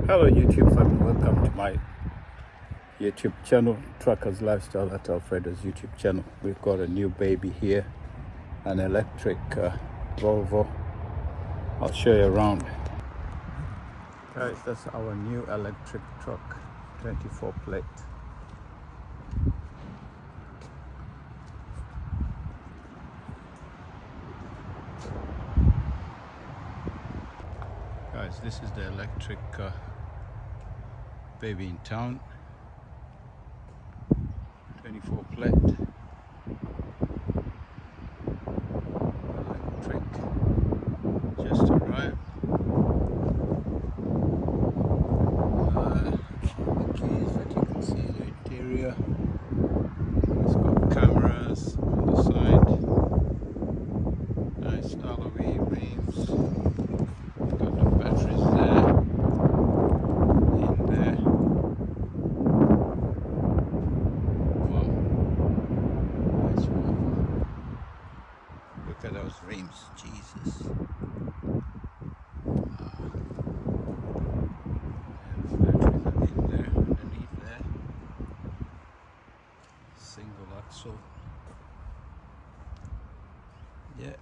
Hello YouTube family, welcome to my YouTube channel, Truckers Lifestyle at Alfredo's YouTube channel. We've got a new baby here, an electric Volvo. I'll show you around. Guys, that's our new electric truck, 24 plate. Guys, this is the electric baby in town, 24 plate. Electric, just arrived. The keys that you can see in the interior. It's got cameras on the side. Nice alloy rims. Got the batteries there. In there. Wow. Nice one. Look at those rims. Jesus. Batteries are in there, underneath there. Single axle. Yeah.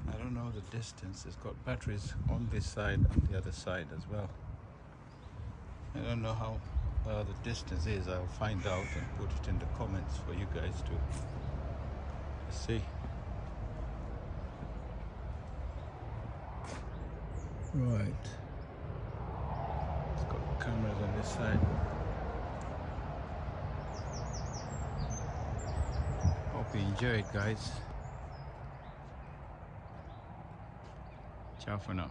I don't know the distance. It's got batteries on this side and the other side as well. I don't know how the distance is. I'll find out and put it in the comments for you guys to see. Right. It's got cameras on this side. Hope you enjoy it, guys. Ciao for now.